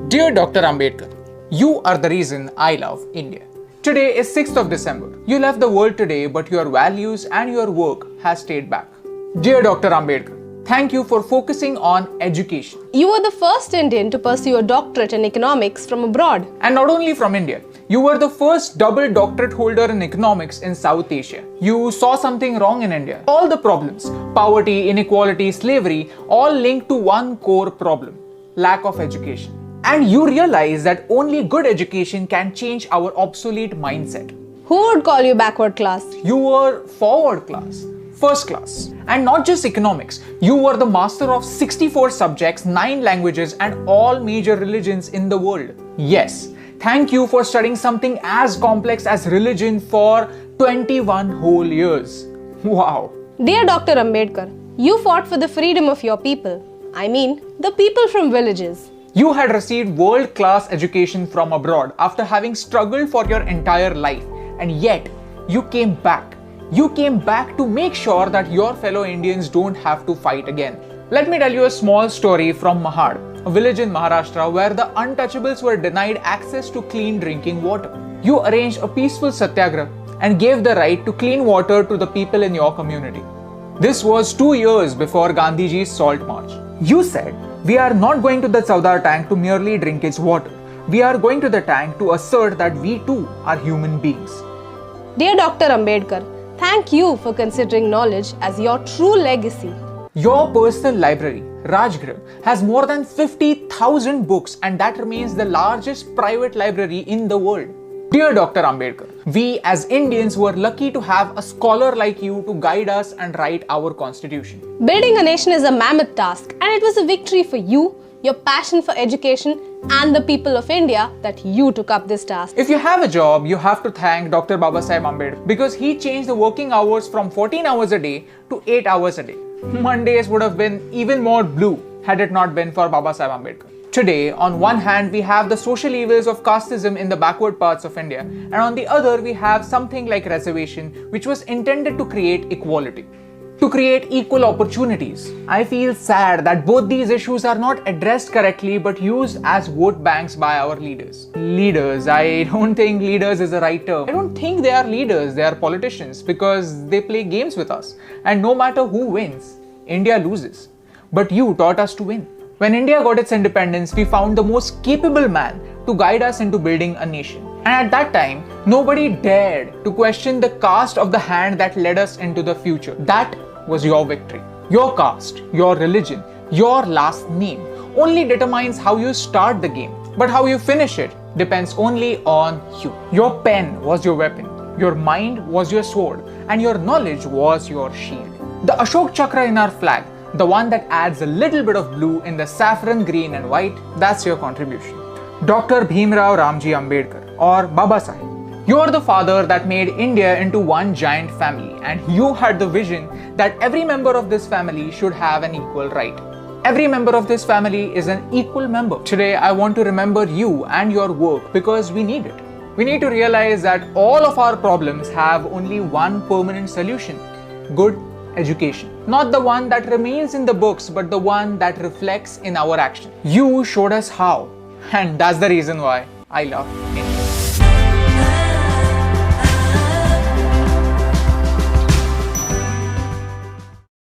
Dear Dr. Ambedkar, you are the reason I love India. Today is 6th of December. You left the world today, but your values and your work has stayed back. Dear Dr. Ambedkar, thank you for focusing on education. You were the first Indian to pursue a doctorate in economics from abroad. And not only from India, you were the first double doctorate holder in economics in South Asia. You saw something wrong in India. All the problems, poverty, inequality, slavery, all linked to one core problem: lack of education. And you realize that only good education can change our obsolete mindset. Who would call you backward class? You were forward class, first class. And not just economics, you were the master of 64 subjects, 9 languages, and all major religions in the world. Yes, thank you for studying something as complex as religion for 21 whole years. Wow. Dear Dr. Ambedkar, you fought for the freedom of your people. I mean, the people from villages. You had received world-class education from abroad after having struggled for your entire life, and yet you came back. You came back to make sure that your fellow Indians don't have to fight again. Let me tell you a small story from Mahad, a village in Maharashtra where the untouchables were denied access to clean drinking water. You arranged a peaceful satyagraha and gave the right to clean water to the people in your community. This was 2 years before Gandhiji's Salt March. You said, "We are not going to the Saudar tank to merely drink its water. We are going to the tank to assert that we too are human beings." Dear Dr. Ambedkar, thank you for considering knowledge as your true legacy. Your personal library, Rajgriha, has more than 50,000 books, and that remains the largest private library in the world. Dear Dr. Ambedkar, we as Indians were lucky to have a scholar like you to guide us and write our constitution. Building a nation is a mammoth task, and it was a victory for you, your passion for education, and the people of India that you took up this task. If you have a job, you have to thank Dr. Babasaheb Ambedkar because he changed the working hours from 14 hours a day to 8 hours a day. Mondays would have been even more blue had it not been for Babasaheb Ambedkar. Today, on one hand, we have the social evils of casteism in the backward parts of India, and on the other, we have something like reservation, which was intended to create equality, to create equal opportunities. I feel sad that both these issues are not addressed correctly but used as vote banks by our leaders. Leaders, I don't think leaders is the right term. I don't think they are leaders, they are politicians because they play games with us. And no matter who wins, India loses. But you taught us to win. When India got its independence, we found the most capable man to guide us into building a nation. And at that time, nobody dared to question the caste of the hand that led us into the future. That was your victory. Your caste, your religion, your last name only determines how you start the game. But how you finish it depends only on you. Your pen was your weapon, your mind was your sword, and your knowledge was your shield. The Ashok Chakra in our flag, the one that adds a little bit of blue in the saffron, green and white, that's your contribution. Dr. Bhimrao Ramji Ambedkar, or Baba Sahib. You're the father that made India into one giant family, and you had the vision that every member of this family should have an equal right. Every member of this family is an equal member. Today, I want to remember you and your work because we need it. We need to realize that all of our problems have only one permanent solution: good education. Not the one that remains in the books, but the one that reflects in our action. You showed us how, and that's the reason why I love India.